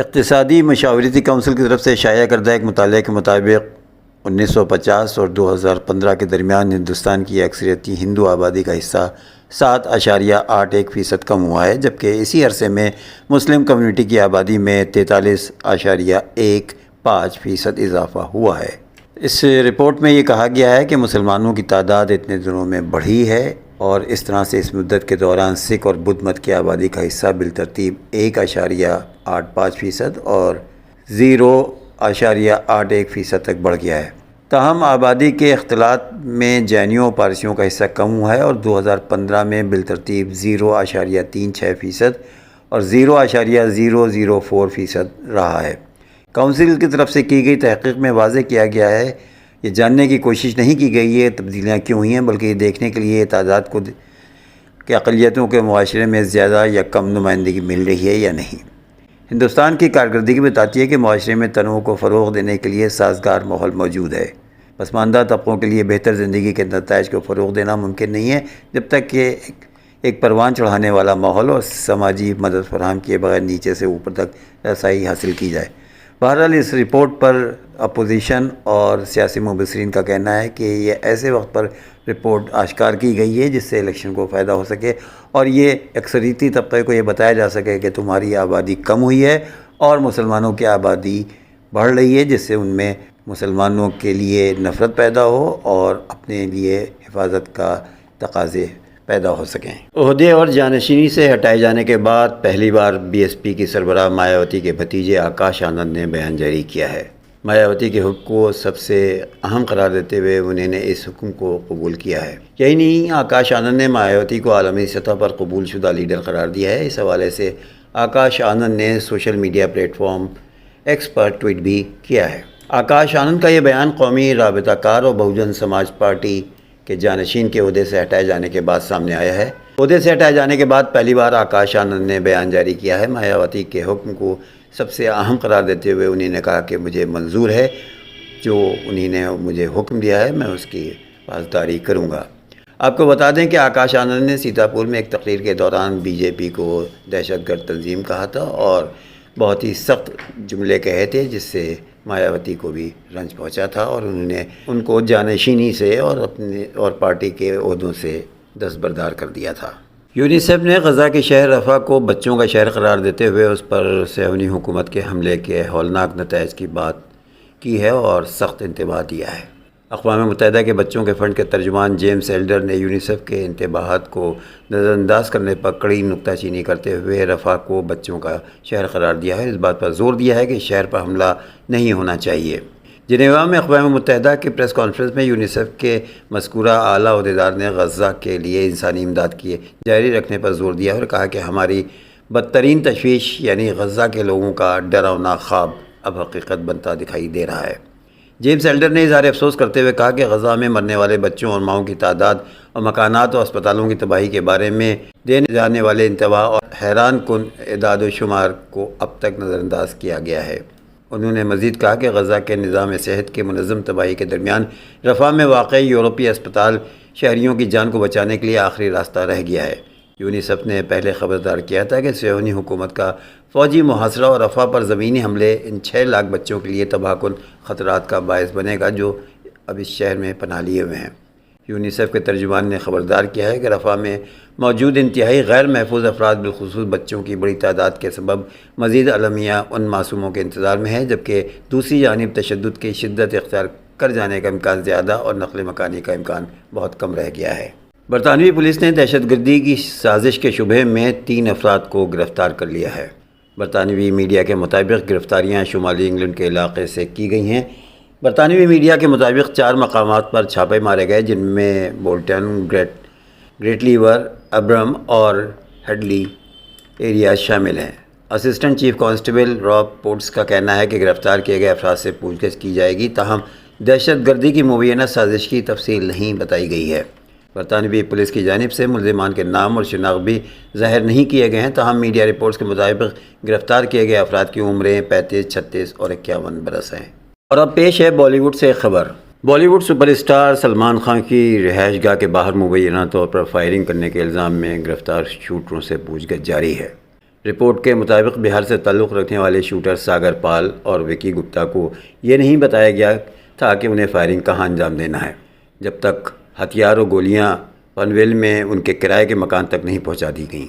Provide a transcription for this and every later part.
اقتصادی مشاورتی کونسل کی طرف سے شائع کردہ ایک مطالعے کے مطابق 1950 اور 2015 کے درمیان ہندوستان کی اکثریتی ہندو آبادی کا حصہ 7.81% کم ہوا ہے، جبکہ اسی عرصے میں مسلم کمیونٹی کی آبادی میں 43.15% اضافہ ہوا ہے۔ اس رپورٹ میں یہ کہا گیا ہے کہ مسلمانوں کی تعداد اتنے دنوں میں بڑھی ہے اور اس طرح سے اس مدت کے دوران سکھ اور بدھ مت کی آبادی کا حصہ بالترتیب 1.85% اور 0.81% تک بڑھ گیا ہے۔ تاہم آبادی کے اختلاط میں جینیوں اور پارسیوں کا حصہ کم ہوا ہے اور 2015 میں بالترتیب 0.36% اور 0.004% رہا ہے۔ کونسل کی طرف سے کی گئی تحقیق میں واضح کیا گیا ہے، یہ جاننے کی کوشش نہیں کی گئی یہ تبدیلیاں کیوں ہوئی ہیں، بلکہ یہ دیکھنے کے لیے تعداد کو کہ اقلیتوں کے معاشرے میں زیادہ یا کم نمائندگی مل رہی ہے یا نہیں۔ ہندوستان کی کارکردگی بتاتی ہے کہ معاشرے میں تنوع کو فروغ دینے کے لیے سازگار ماحول موجود ہے۔ پسماندہ طبقوں کے لیے بہتر زندگی کے نتائج کو فروغ دینا ممکن نہیں ہے جب تک کہ ایک پروان چڑھانے والا ماحول اور سماجی مدد فراہم کیے بغیر نیچے سے اوپر تک رسائی حاصل کی جائے۔ بہرحال اس رپورٹ پر اپوزیشن اور سیاسی مبصرین کا کہنا ہے کہ یہ ایسے وقت پر رپورٹ اشکار کی گئی ہے جس سے الیکشن کو فائدہ ہو سکے اور یہ اکثریتی طبقے کو یہ بتایا جا سکے کہ تمہاری آبادی کم ہوئی ہے اور مسلمانوں کی آبادی بڑھ رہی ہے، جس سے ان میں مسلمانوں کے لیے نفرت پیدا ہو اور اپنے لیے حفاظت کا تقاضے پیدا ہو سکیں۔ عہدے اور جانشینی سے ہٹائے جانے کے بعد پہلی بار بی ایس پی کی سربراہ مایاوتی کے بھتیجے آکاش آنند نے بیان جاری کیا ہے۔ مایاوتی کے حکم کو سب سے اہم قرار دیتے ہوئے انہوں نے اس حکم کو قبول کیا ہے۔ یہی نہیں، آکاش آنند نے مایاوتی کو عالمی سطح پر قبول شدہ لیڈر قرار دیا ہے۔ اس حوالے سے آکاش آنند نے social media platform X پر ٹویٹ بھی کیا ہے۔ آکاش آنند کا یہ بیان قومی رابطہ کار اور بہوجن سماج پارٹی کے جانشین کے عہدے سے ہٹائے جانے کے بعد سامنے آیا ہے۔ عہدے سے ہٹائے جانے کے بعد پہلی بار آکاش آنند نے بیان جاری کیا ہے۔ مایاوتی کے حکم کو سب سے اہم قرار دیتے ہوئے انہوں نے کہا کہ مجھے منظور ہے، جو انہوں نے مجھے حکم دیا ہے میں اس کی پاسداری کروں گا۔ آپ کو بتا دیں کہ آکاش آنند نے سیتاپور میں ایک تقریر کے دوران بی جے پی کو دہشت گرد تنظیم کہا تھا اور بہت ہی سخت جملے کہے تھے، جس سے مایاوتی کو بھی رنج پہنچا تھا اور انہوں نے ان کو جانشینی سے اور پارٹی کے عہدوں سے دستبردار کر دیا تھا۔ یونیسیف نے غزہ کے شہر رفح کو بچوں کا شہر قرار دیتے ہوئے اس پر صہیونی حکومت کے حملے کے ہولناک نتائج کی بات کی ہے اور سخت انتباہ دیا ہے۔ اقوام متحدہ کے بچوں کے فنڈ کے ترجمان جیمز ایلڈر نے یونیسیف کے انتباہات کو نظر انداز کرنے پر کڑی نکتہ چینی کرتے ہوئے رفح کو بچوں کا شہر قرار دیا ہے۔ اس بات پر زور دیا ہے کہ شہر پر حملہ نہیں ہونا چاہیے۔ جنیوا میں اقوام متحدہ کی پریس کانفرنس میں یونیسیف کے مذکورہ اعلیٰ عہدیدار نے غزہ کے لیے انسانی امداد کی جاری رکھنے پر زور دیا اور کہا کہ ہماری بدترین تشویش یعنی غزہ کے لوگوں کا ڈراؤنا خواب اب حقیقت بنتا دکھائی دے رہا ہے۔ جیمز ایلڈر نے اظہار افسوس کرتے ہوئے کہا کہ غزہ میں مرنے والے بچوں اور ماؤں کی تعداد اور مکانات اور اسپتالوں کی تباہی کے بارے میں دیے جانے والے انتباہ اور حیران کن اعداد و شمار کو اب تک نظر انداز کیا گیا ہے۔ انہوں نے مزید کہا کہ غزہ کے نظام صحت کے منظم تباہی کے درمیان رفح میں واقع یورپی اسپتال شہریوں کی جان کو بچانے کے لیے آخری راستہ رہ گیا ہے۔ یونیسیف نے پہلے خبردار کیا تھا کہ صہیونی حکومت کا فوجی محاصرہ اور رفح پر زمینی حملے ان 6 لاکھ بچوں کے لیے تباہ کن خطرات کا باعث بنے گا جو اب اس شہر میں پناہ لیے ہوئے ہیں۔ یونیسیف کے ترجمان نے خبردار کیا ہے کہ رفح میں موجود انتہائی غیر محفوظ افراد بالخصوص بچوں کی بڑی تعداد کے سبب مزید المیہ ان معصوموں کے انتظار میں ہے، جبکہ دوسری جانب تشدد کی شدت اختیار کر جانے کا امکان زیادہ اور نقل مکانی کا امکان بہت کم رہ گیا ہے۔ برطانوی پولیس نے دہشت گردی کی سازش کے شبہے میں 3 افراد کو گرفتار کر لیا ہے۔ برطانوی میڈیا کے مطابق گرفتاریاں شمالی انگلینڈ کے علاقے سے کی گئی ہیں۔ برطانوی میڈیا کے مطابق 4 مقامات پر چھاپے مارے گئے، جن میں بولٹن، گریٹ لیور، ابرم اور ہیڈلی ایریاز شامل ہیں۔ اسسٹنٹ چیف کانسٹیبل راب پورٹس کا کہنا ہے کہ گرفتار کیے گئے افراد سے پوچھ گچھ کی جائے گی، تاہم دہشت گردی کی مبینہ سازش کی تفصیل نہیں بتائی گئی ہے۔ برطانوی پولیس کی جانب سے ملزمان کے نام اور شناخت بھی ظاہر نہیں کیے گئے ہیں، تاہم میڈیا رپورٹس کے مطابق گرفتار کیے گئے افراد کی عمریں 35، 36 اور 51 برس ہیں۔ اور اب پیش ہے بالی ووڈ سے ایک خبر۔ Bollywood superstar Salman Khan کی رہائش گاہ کے باہر مبینہ طور پر فائرنگ کرنے کے الزام میں گرفتار شوٹروں سے پوچھ گچھ جاری ہے۔ رپورٹ کے مطابق بہار سے تعلق رکھنے والے شوٹر ساگر پال اور وکی گپتا کو یہ نہیں بتایا گیا تھا کہ انہیں فائرنگ کہاں انجام دینا ہے جب تک ہتھیار و گولیاں پنویل میں ان کے کرائے کے مکان تک نہیں پہنچا دی گئیں۔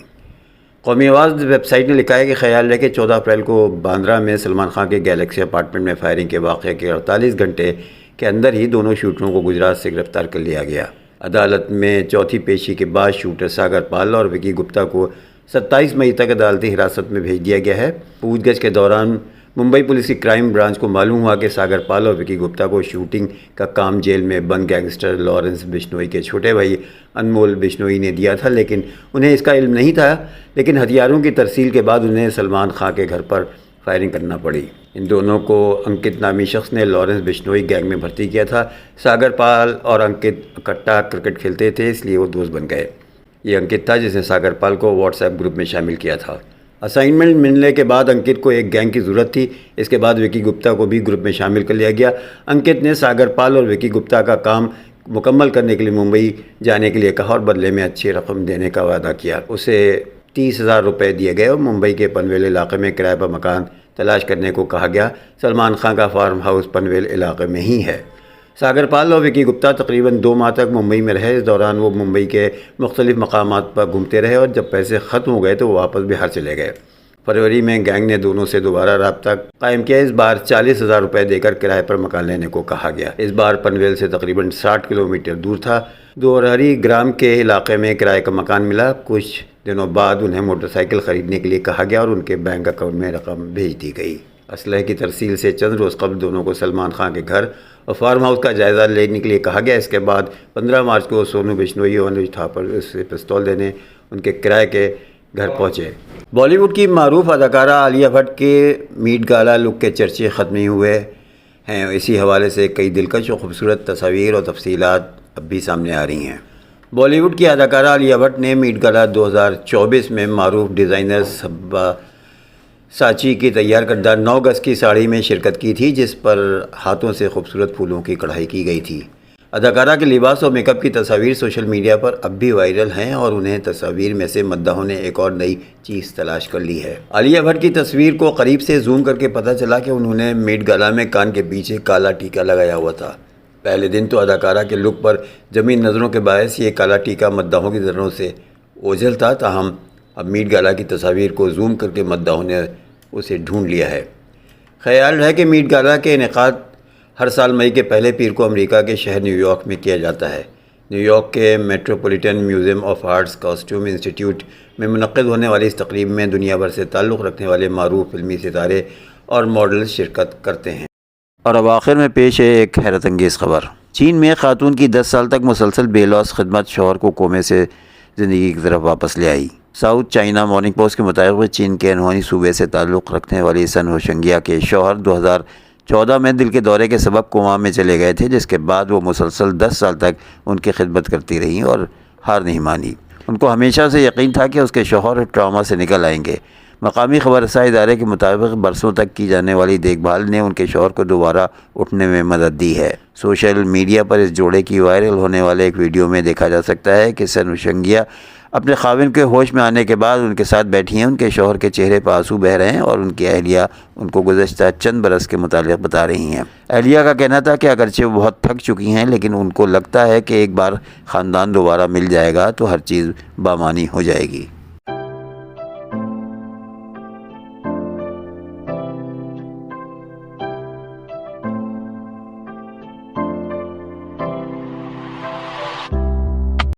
قومی آواز ویب سائٹ نے لکھا ہے کہ خیال ہے کہ 14 اپریل کو باندرہ میں سلمان خان کے گیلیکسی اپارٹمنٹ میں فائرنگ کے واقعے کے 48 گھنٹے کے اندر ہی دونوں شوٹروں کو گجرات سے گرفتار کر لیا گیا۔ عدالت میں چوتھی پیشی کے بعد شوٹر ساگر پال اور وکی گپتا کو 27 مئی تک عدالتی حراست میں بھیج دیا گیا ہے۔ پوچھ گچھ کے دوران ممبئی پولیس کی کرائم برانچ کو معلوم ہوا کہ ساگر پال اور وکی گپتا کو شوٹنگ کا کام جیل میں بند گینگسٹر لارنس بشنوئی کے چھوٹے بھائی انمول بشنوئی نے دیا تھا، لیکن انہیں اس کا علم نہیں تھا۔ لیکن ہتھیاروں کی ترسیل کے بعد انہیں سلمان خان کے گھر پر فائرنگ کرنا پڑی۔ ان دونوں کو انکت نامی شخص نے لارنس بشنوئی گینگ میں بھرتی کیا تھا۔ ساگر پال اور انکت اکٹھا کرکٹ کھیلتے تھے، اس لیے وہ دوست بن گئے۔ یہ انکت تھا جس نے ساگر پال کو واٹس ایپ گروپ میں شامل کیا تھا۔ اسائنمنٹ ملنے کے بعد انکت کو ایک گینگ کی ضرورت تھی، اس کے بعد وکی گپتا کو بھی گروپ میں شامل کر لیا گیا۔ انکت نے ساگر پال اور وکی گپتا کا کام مکمل کرنے کے لیے ممبئی جانے کے لیے کہا اور بدلے میں اچھی رقم دینے کا وعدہ کیا۔ اسے 30,000 روپے دیے گئے اور ممبئی کے پنویل علاقے میں کرائے پر مکان تلاش کرنے کو کہا گیا۔ سلمان خان کا فارم ہاؤس پنویل علاقے میں ہی ہے۔ ساگر پال اور وکی گپتا تقریباً 2 ماہ تک ممبئی میں رہے۔ اس دوران وہ ممبئی کے مختلف مقامات پر گھومتے رہے اور جب پیسے ختم ہو گئے تو وہ واپس بہار چلے گئے۔ فروری میں گینگ نے دونوں سے دوبارہ رابطہ قائم کیا۔ اس بار 40,000 روپے دے کر کرائے پر مکان لینے کو کہا گیا۔ اس بار پنویل سے تقریباً 60 کلومیٹر دور تھا۔ دوہری گرام کے علاقے میں کرائے کا مکان ملا۔ کچھ دنوں بعد انہیں موٹر سائیکل خریدنے کے لیے کہا گیا اور ان کے بینک اکاؤنٹ میں رقم بھیج دی گئی۔ اسلحے کی ترسیل سے چند روز قبل دونوں کو سلمان خان کے گھر اور فارم ہاؤس کا جائزہ لینے کے لیے کہا گیا۔ اس کے بعد 15 مارچ کو سونو بشنوئی اور انوج تھاپر سے پستول دینے ان کے کرائے کے گھر پہنچے۔ بالی ووڈ کی معروف اداکارہ عالیہ بھٹ کے میٹ گالا لک کے چرچے ختم نہیں ہوئے ہیں۔ اسی حوالے سے کئی دلکش اور خوبصورت تصاویر اور تفصیلات اب بھی سامنے آ رہی ہیں۔ بالی ووڈ کی اداکارہ عالیہ بھٹ نے میٹ گالا 2024 میں معروف ڈیزائنر سبا ساچی کی تیار کردہ 9 گز کی ساڑی میں شرکت کی تھی، جس پر ہاتھوں سے خوبصورت پھولوں کی کڑھائی کی گئی تھی۔ اداکارہ کے لباس اور میک اپ کی تصاویر سوشل میڈیا پر اب بھی وائرل ہیں اور انہیں تصاویر میں سے مداحوں نے ایک اور نئی چیز تلاش کر لی ہے۔ عالیہ بھٹ کی تصویر کو قریب سے زوم کر کے پتہ چلا کہ انہوں نے میٹ گالا میں کان کے پیچھے کالا ٹیکا لگایا ہوا تھا۔ پہلے دن تو اداکارہ کے لک پر جمی نظروں کے باعث یہ کالا ٹیکا مداحوں کی نظروں سے اوجھل تھا، تاہم اب میٹ گالا کی تصاویر کو زوم کر کے مداحوں نے اسے ڈھونڈ لیا ہے۔ خیال ہے کہ میٹ گالا کے انعقاد ہر سال مئی کے پہلے پیر کو امریکہ کے شہر نیو یارک میں کیا جاتا ہے۔ نیو یارک کے metropolitan museum of arts costume انسٹی ٹیوٹ میں منعقد ہونے والی اس تقریب میں دنیا بھر سے تعلق رکھنے والے معروف فلمی ستارے اور ماڈل شرکت کرتے ہیں۔ اور اب آخر میں پیش ہے ایک حیرت انگیز خبر۔ چین میں خاتون کی 10 سال تک مسلسل بے لوث خدمت شوہر کو کومے سے زندگی کی طرف واپس لے آئی۔ ساؤتھ چائنا مارننگ پوسٹ کے مطابق چین کے انہونی صوبے سے تعلق رکھنے والی سن ہوشنگیا کے شوہر 2014 میں دل کے دورے کے سبب کوما میں چلے گئے تھے، جس کے بعد وہ مسلسل 10 سال تک ان کی خدمت کرتی رہیں اور ہار نہیں مانی۔ ان کو ہمیشہ سے یقین تھا کہ اس کے شوہر ٹراما سے نکل آئیں گے۔ مقامی خبر رساں ادارے کے مطابق برسوں تک کی جانے والی دیکھ بھال نے ان کے شوہر کو دوبارہ اٹھنے میں مدد دی ہے۔ سوشل میڈیا پر اس جوڑے کی وائرل ہونے والے ایک ویڈیو میں دیکھا جا سکتا ہے کہ سن ہوشنگیا اپنے خاوند کے ہوش میں آنے کے بعد ان کے ساتھ بیٹھی ہیں۔ ان کے شوہر کے چہرے پر آنسو بہہ رہے ہیں اور ان کی اہلیہ ان کو گزشتہ چند برس کے متعلق بتا رہی ہیں۔ اہلیہ کا کہنا تھا کہ اگرچہ وہ بہت تھک چکی ہیں، لیکن ان کو لگتا ہے کہ ایک بار خاندان دوبارہ مل جائے گا تو ہر چیز بامانی ہو جائے گی۔